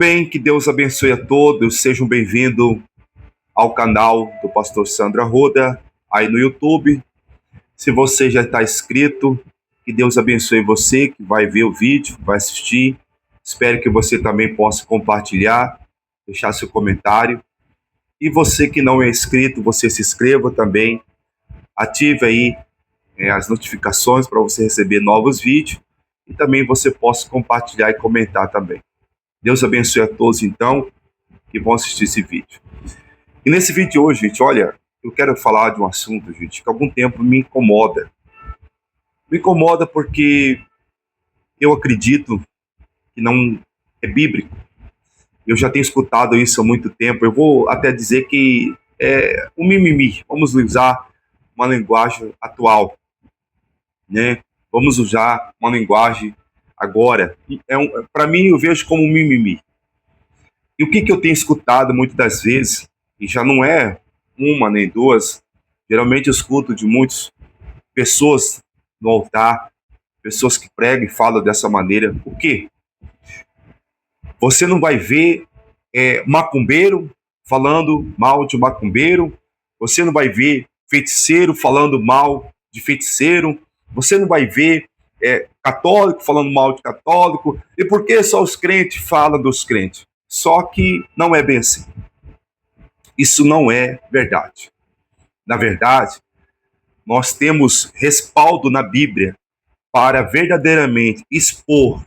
Bem, que Deus abençoe a todos, sejam bem-vindos ao canal do Pastor Sandro Arruda, aí no YouTube. Se você já está inscrito, que Deus abençoe você, que vai ver o vídeo, vai assistir. Espero que você também possa compartilhar, deixar seu comentário. E você que não é inscrito, você se inscreva também, ative aí as notificações para você receber novos vídeos e também você possa compartilhar e comentar também. Deus abençoe a todos, então, que vão assistir esse vídeo. E nesse vídeo de hoje, gente, olha, eu quero falar de um assunto, gente, que há algum tempo me incomoda. Me incomoda porque eu acredito que não é bíblico. Eu já tenho escutado isso há muito tempo. Eu vou até dizer que é um mimimi. Vamos usar uma linguagem atual, né? Vamos usar uma linguagem agora. Para mim, eu vejo como um mimimi. E o que eu tenho escutado muitas das vezes, e já não é uma nem duas, geralmente eu escuto de muitas pessoas no altar, pessoas que pregam e falam dessa maneira. O quê? Você não vai ver macumbeiro falando mal de macumbeiro, você não vai ver feiticeiro falando mal de feiticeiro, você não vai ver católico falando mal de católico. E por que só os crentes falam dos crentes? Só que não é bem assim. Isso não é verdade. Na verdade, nós temos respaldo na Bíblia para verdadeiramente expor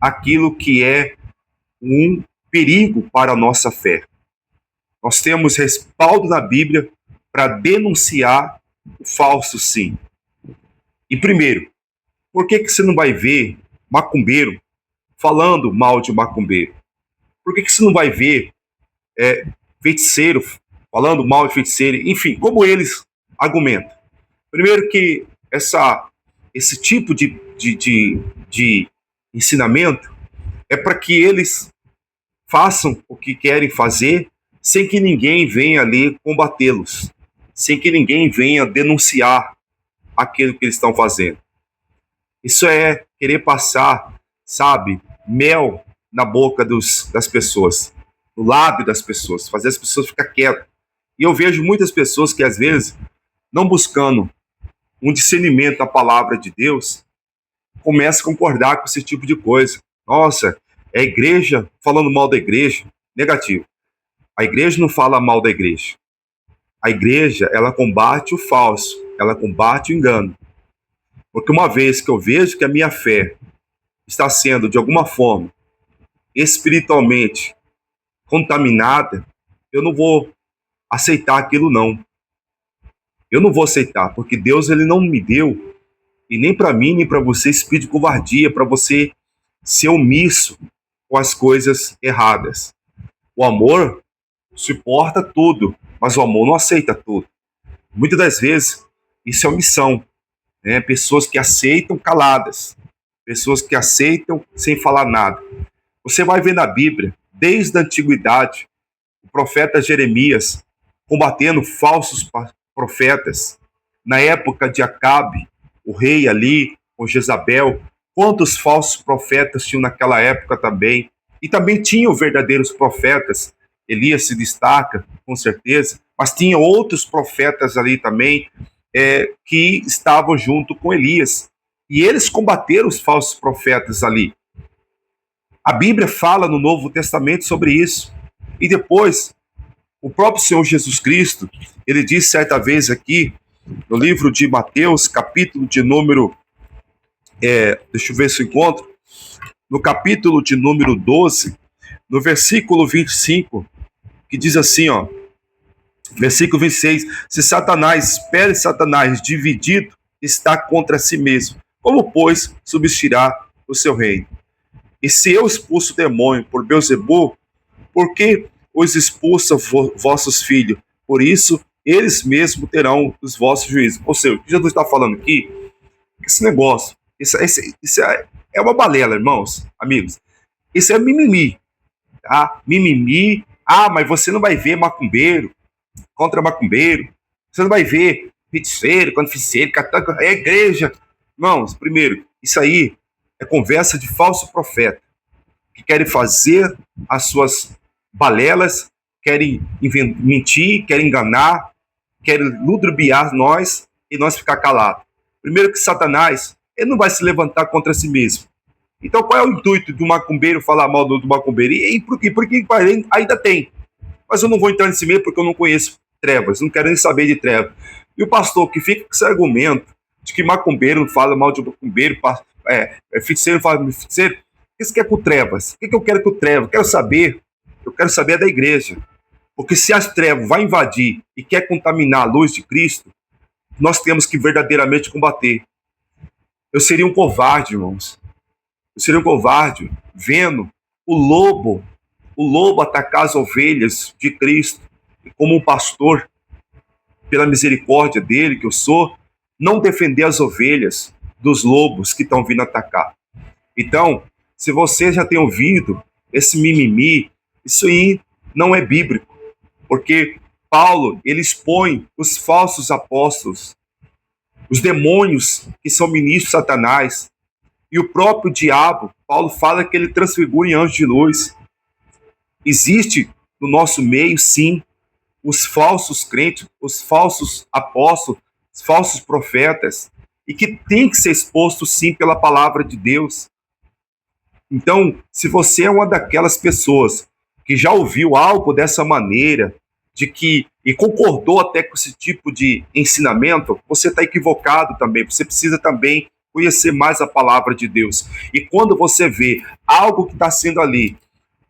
aquilo que é um perigo para a nossa fé. Nós temos respaldo na Bíblia para denunciar o falso, sim. E primeiro, por que você não vai ver macumbeiro falando mal de macumbeiro? Por que você não vai ver feiticeiro falando mal de feiticeiro? Enfim, como eles argumentam. Primeiro que esse tipo de ensinamento é para que eles façam o que querem fazer sem que ninguém venha ali combatê-los, sem que ninguém venha denunciar aquilo que eles estão fazendo. Isso é querer passar, sabe, mel na boca das pessoas, no lábio das pessoas, fazer as pessoas ficar quietas. E eu vejo muitas pessoas que, às vezes, não buscando um discernimento da palavra de Deus, começam a concordar com esse tipo de coisa. Nossa, é a igreja falando mal da igreja. Negativo. A igreja não fala mal da igreja. A igreja, ela combate o falso, ela combate o engano. Porque uma vez que eu vejo que a minha fé está sendo, de alguma forma, espiritualmente contaminada, eu não vou aceitar aquilo, não. Eu não vou aceitar, porque Deus ele não me deu, e nem para mim, nem para você, espírito de covardia, para você ser omisso com as coisas erradas. O amor suporta tudo, mas o amor não aceita tudo. Muitas das vezes, isso é omissão. Né? Pessoas que aceitam caladas, pessoas que aceitam sem falar nada. Você vai ver na Bíblia, desde a antiguidade, o profeta Jeremias combatendo falsos profetas. Na época de Acabe, o rei ali, com Jezabel, quantos falsos profetas tinham naquela época também. E também tinham verdadeiros profetas. Elias se destaca, com certeza, mas tinha outros profetas ali também que estavam junto com Elias. E eles combateram os falsos profetas ali. A Bíblia fala no Novo Testamento sobre isso. E depois, o próprio Senhor Jesus Cristo, ele disse certa vez aqui, no livro de Mateus, capítulo de número... deixa eu ver se eu encontro. No capítulo de número 12, no versículo 25, que diz assim, ó, versículo 26, se Satanás dividido, está contra si mesmo, como, pois, subsistirá o seu reino? E se eu expulso o demônio por Beelzebul, por que os expulsam vossos filhos? Por isso, eles mesmos terão os vossos juízos. Ou seja, o que Jesus está falando aqui, esse negócio, isso é uma balela, irmãos, amigos. Isso é mimimi, tá? Mimimi. Ah, mas você não vai ver macumbeiro contra macumbeiro. Você não vai ver feiticeiro contra feiticeiro, católico, é igreja. Irmãos, primeiro, isso aí é conversa de falso profeta. que querem fazer as suas balelas, querem mentir, querem enganar, querem ludibriar nós e nós ficar calados. Primeiro que Satanás, ele não vai se levantar contra si mesmo. Então qual é o intuito do macumbeiro falar mal do macumbeiro? E por quê? Porque ainda tem. Mas eu não vou entrar nesse meio porque eu não conheço trevas, não quero nem saber de trevas. E o pastor que fica com esse argumento de que macumbeiro fala mal de macumbeiro, feiticeiro fala de feiticeiro, isso que é com trevas. O que eu quero com trevas? Eu quero saber da igreja. Porque se as trevas vai invadir e quer contaminar a luz de Cristo, nós temos que verdadeiramente combater. Eu seria um covarde, irmãos. Eu seria um covarde vendo o lobo atacar as ovelhas de Cristo. E como um pastor, pela misericórdia dele, que eu sou, não defender as ovelhas dos lobos que estão vindo atacar. Então, se você já tem ouvido esse mimimi, isso aí não é bíblico. Porque Paulo, ele expõe os falsos apóstolos, os demônios que são ministros de Satanás, e o próprio diabo. Paulo fala que ele transfigura em anjo de luz. Existe no nosso meio, sim, os falsos crentes, os falsos apóstolos, os falsos profetas, e que tem que ser exposto, sim, pela palavra de Deus. Então, se você é uma daquelas pessoas que já ouviu algo dessa maneira, e concordou até com esse tipo de ensinamento, você está equivocado também. Você precisa também conhecer mais a palavra de Deus. E quando você vê algo que está sendo ali,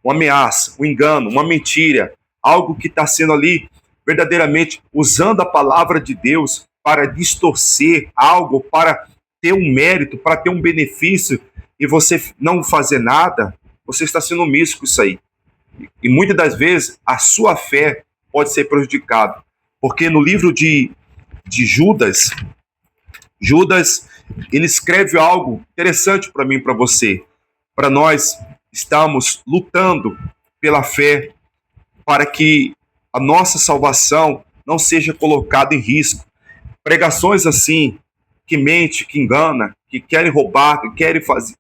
uma ameaça, um engano, uma mentira, algo que está sendo ali verdadeiramente usando a palavra de Deus para distorcer algo, para ter um mérito, para ter um benefício, e você não fazer nada, você está sendo omisso com isso aí. E muitas das vezes a sua fé pode ser prejudicada. Porque no livro de Judas, ele escreve algo interessante para mim e para você. Para nós estamos lutando pela fé, para que a nossa salvação não seja colocada em risco. Pregações assim, que mente, que engana, que querem roubar, que querem fazer,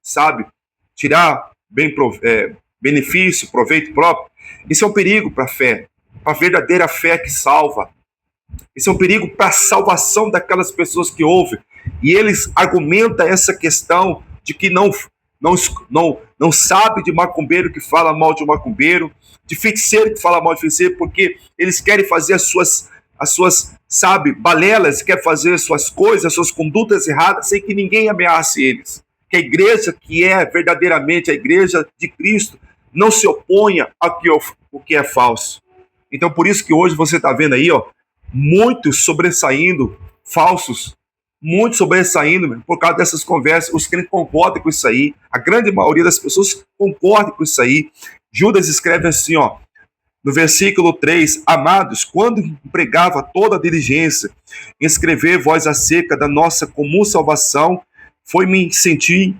tirar benefício, proveito próprio, isso é um perigo para a fé, para a verdadeira fé que salva. Isso é um perigo para a salvação daquelas pessoas que ouvem. E eles argumentam essa questão de que não sabe de macumbeiro que fala mal de macumbeiro, de feiticeiro que fala mal de feiticeiro, porque eles querem fazer as suas balelas, querem fazer as suas coisas, as suas condutas erradas, sem que ninguém ameace eles. Que a igreja, que é verdadeiramente a igreja de Cristo, não se oponha ao que é falso. Então, por isso que hoje você está vendo aí, muitos sobressaindo falsos, muitos sobressaindo por causa dessas conversas. Os crentes concordam com isso aí. A grande maioria das pessoas concorda com isso aí. Judas escreve assim, no versículo 3, amados, quando empregava toda a diligência em escrever vós acerca da nossa comum salvação, foi-me sentir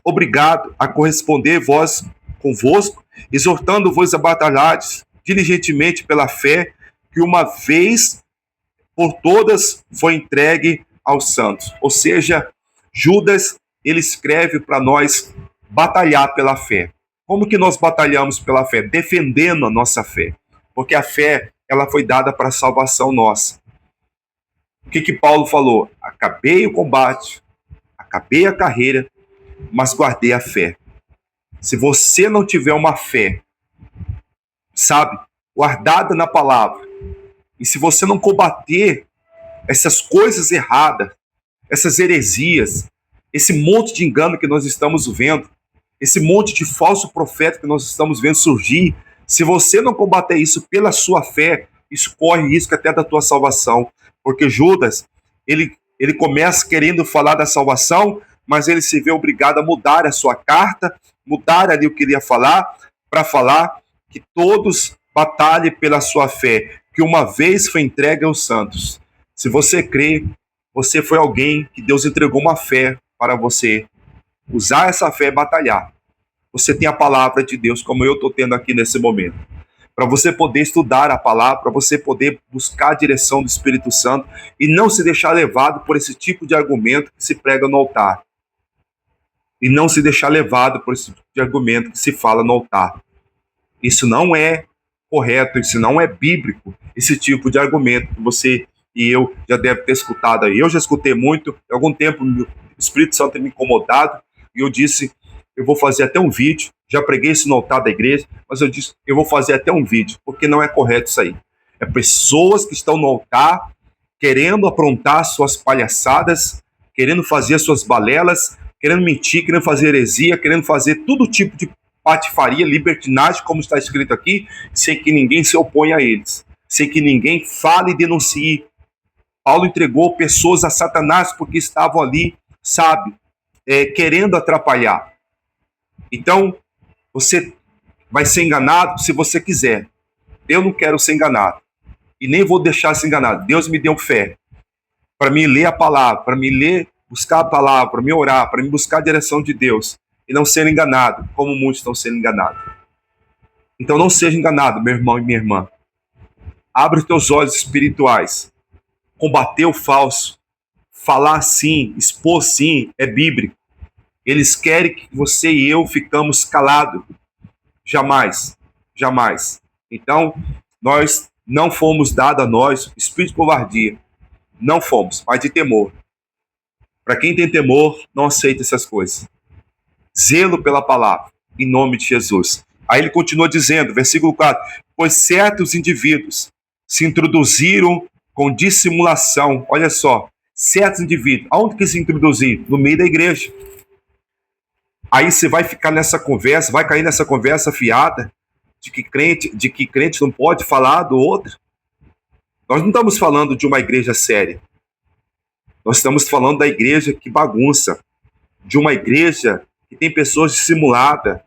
obrigado a corresponder vós convosco, exortando-vos a batalhardes diligentemente pela fé que uma vez por todas foi entregue aos santos. Ou seja, Judas, ele escreve para nós batalhar pela fé. Como que nós batalhamos pela fé? Defendendo a nossa fé. Porque a fé, ela foi dada para a salvação nossa. O que Paulo falou? Acabei o combate, acabei a carreira, mas guardei a fé. Se você não tiver uma fé, guardada na palavra, e se você não combater essas coisas erradas, essas heresias, esse monte de engano que nós estamos vendo, esse monte de falso profeta que nós estamos vendo surgir, se você não combater isso pela sua fé, isso corre risco até da tua salvação. Porque Judas, ele começa querendo falar da salvação, mas ele se vê obrigado a mudar a sua carta, mudar ali o que ele ia falar, para falar que todos batalhem pela sua fé, que uma vez foi entregue aos santos. Se você crê, você foi alguém que Deus entregou uma fé para você usar essa fé e batalhar. Você tem a palavra de Deus, como eu estou tendo aqui nesse momento. Para você poder estudar a palavra, para você poder buscar a direção do Espírito Santo e não se deixar levado por esse tipo de argumento que se prega no altar. e não se deixar levado por esse tipo de argumento que se fala no altar. Isso não é correto, isso não é bíblico, esse tipo de argumento que você e eu já deve ter escutado aí. Eu já escutei muito, há algum tempo o Espírito Santo tem me incomodado, e eu disse, eu vou fazer até um vídeo, já preguei isso no altar da igreja, mas eu disse, eu vou fazer até um vídeo, porque não é correto isso aí. É pessoas que estão no altar, querendo aprontar suas palhaçadas, querendo fazer suas balelas, querendo mentir, querendo fazer heresia, querendo fazer todo tipo de patifaria, libertinagem, como está escrito aqui, sem que ninguém se oponha a eles, sem que ninguém fale e denuncie. Paulo entregou pessoas a Satanás porque estavam ali, sabe, querendo atrapalhar. Então, você vai ser enganado se você quiser. Eu não quero ser enganado. E nem vou deixar ser enganado. Deus me deu fé para me ler a palavra, para me ler, buscar a palavra, para me orar, para me buscar a direção de Deus e não ser enganado, como muitos estão sendo enganados. Então não seja enganado, meu irmão e minha irmã. Abre os teus olhos espirituais. Combater o falso, falar sim, expor sim, é bíblico. Eles querem que você e eu ficamos calados. Jamais, jamais. Então, nós não fomos dados a nós espírito de covardia. Não fomos, mas de temor. Para quem tem temor, não aceita essas coisas. Zelo pela palavra, em nome de Jesus. Aí ele continua dizendo, versículo 4, pois certos indivíduos se introduziram com dissimulação. Olha só, certos indivíduos. Aonde que se introduziram? No meio da igreja. Aí você vai ficar nessa conversa, vai cair nessa conversa fiada de que crente não pode falar do outro. Nós não estamos falando de uma igreja séria. Nós estamos falando da igreja que bagunça, de uma igreja que tem pessoas dissimuladas,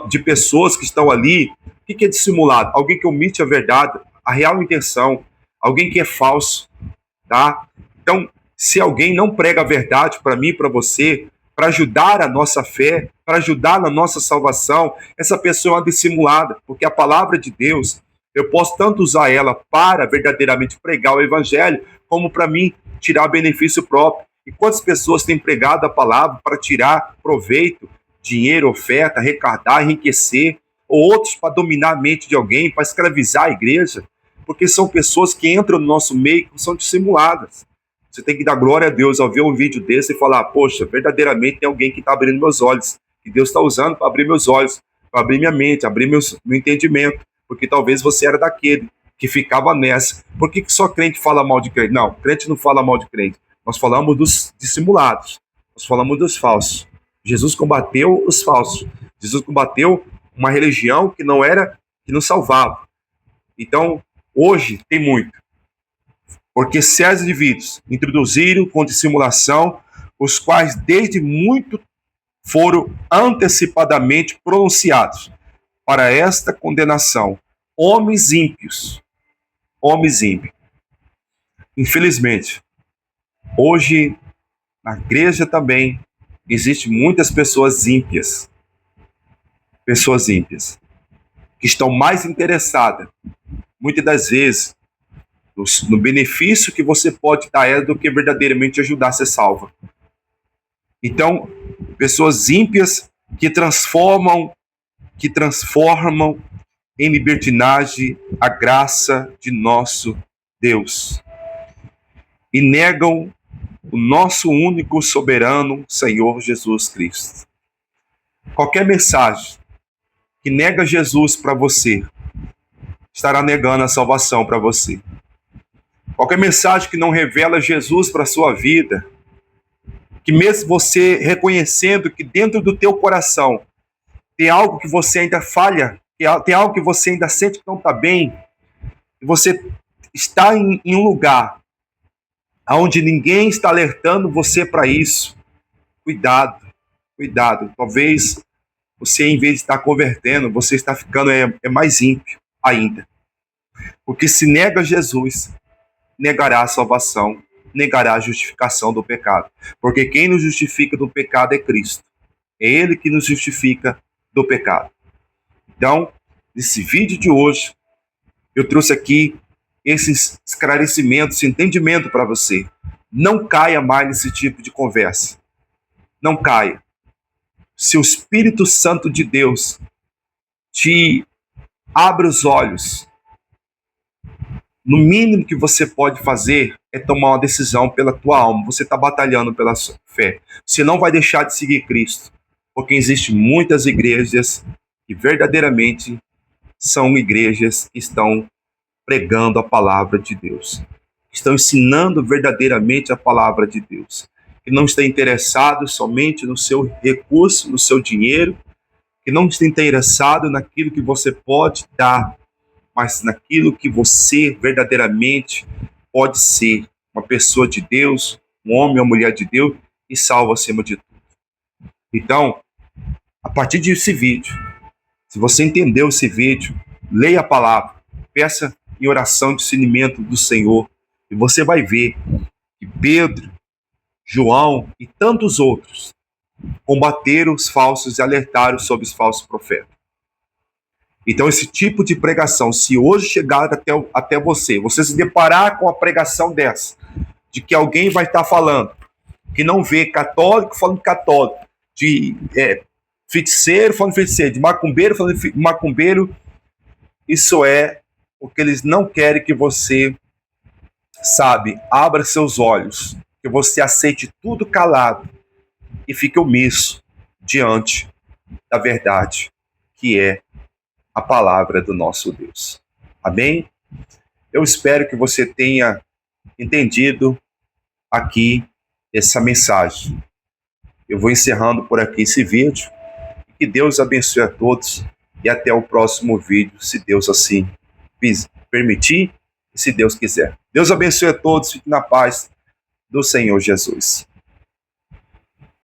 de pessoas que estão ali. O que é dissimulado? Alguém que omite a verdade, a real intenção, alguém que é falso, tá? Então, se alguém não prega a verdade para mim, para você, para ajudar a nossa fé, para ajudar na nossa salvação, essa pessoa é uma dissimulada, porque a palavra de Deus, eu posso tanto usar ela para verdadeiramente pregar o evangelho, como para mim tirar benefício próprio. E quantas pessoas têm pregado a palavra para tirar proveito, dinheiro, oferta, arrecadar, enriquecer, ou outros para dominar a mente de alguém, para escravizar a igreja, porque são pessoas que entram no nosso meio e são dissimuladas. Você tem que dar glória a Deus ao ver um vídeo desse e falar, poxa, verdadeiramente tem alguém que está abrindo meus olhos, que Deus está usando para abrir meus olhos, para abrir minha mente, abrir meu entendimento, porque talvez você era daquele que ficava nessa. Por que só crente fala mal de crente? Não, crente não fala mal de crente. Nós falamos dos dissimulados, nós falamos dos falsos. Jesus combateu os falsos. Jesus combateu uma religião que não salvava. Então, hoje tem muito. Porque certos indivíduos introduziram com dissimulação, os quais desde muito foram antecipadamente pronunciados para esta condenação. Homens ímpios. Homens ímpios. Infelizmente, hoje, na igreja também, existem muitas pessoas ímpias. Pessoas ímpias. Que estão mais interessadas, muitas das vezes, no benefício que você pode dar a ela do que verdadeiramente ajudar a ser salva. Então, pessoas ímpias que transformam em libertinagem a graça de nosso Deus. E negam o nosso único soberano Senhor Jesus Cristo. Qualquer mensagem que nega Jesus para você, estará negando a salvação para você. Qualquer mensagem que não revela Jesus para a sua vida, que mesmo você reconhecendo que dentro do teu coração tem algo que você ainda falha, tem algo que você ainda sente que não está bem, e você está em um lugar onde ninguém está alertando você para isso, cuidado, cuidado. Talvez você, em vez de estar convertendo, você está ficando mais ímpio ainda. Porque se nega Jesus, negará a salvação, negará a justificação do pecado. Porque quem nos justifica do pecado é Cristo. É Ele que nos justifica do pecado. Então, nesse vídeo de hoje, eu trouxe aqui esse esclarecimento, esse entendimento para você. Não caia mais nesse tipo de conversa. Não caia. se o Espírito Santo de Deus te abre os olhos, no mínimo que você pode fazer é tomar uma decisão pela tua alma. Você está batalhando pela sua fé. Você não vai deixar de seguir Cristo, porque existem muitas igrejas que verdadeiramente são igrejas que estão pregando a palavra de Deus, estão ensinando verdadeiramente a palavra de Deus, que não estão interessados somente no seu recurso, no seu dinheiro, que não estão interessados naquilo que você pode dar, mas naquilo que você verdadeiramente pode ser, uma pessoa de Deus, um homem ou mulher de Deus, e salvo acima de tudo. Então, a partir desse vídeo, se você entendeu esse vídeo, leia a palavra, peça em oração discernimento do Senhor, e você vai ver que Pedro, João e tantos outros combateram os falsos e alertaram sobre os falsos profetas. Então, esse tipo de pregação, se hoje chegar até você, você se deparar com a pregação dessa, de que alguém vai estar falando, que não vê católico falando católico, de feiticeiro falando feiticeiro, de macumbeiro falando macumbeiro, isso é porque eles não querem que você, abra seus olhos, que você aceite tudo calado e fique omisso diante da verdade, que é a palavra do nosso Deus. Amém? Eu espero que você tenha entendido aqui essa mensagem. Eu vou encerrando por aqui esse vídeo. Que Deus abençoe a todos e até o próximo vídeo, se Deus assim permitir e se Deus quiser. Deus abençoe a todos, fique na paz do Senhor Jesus.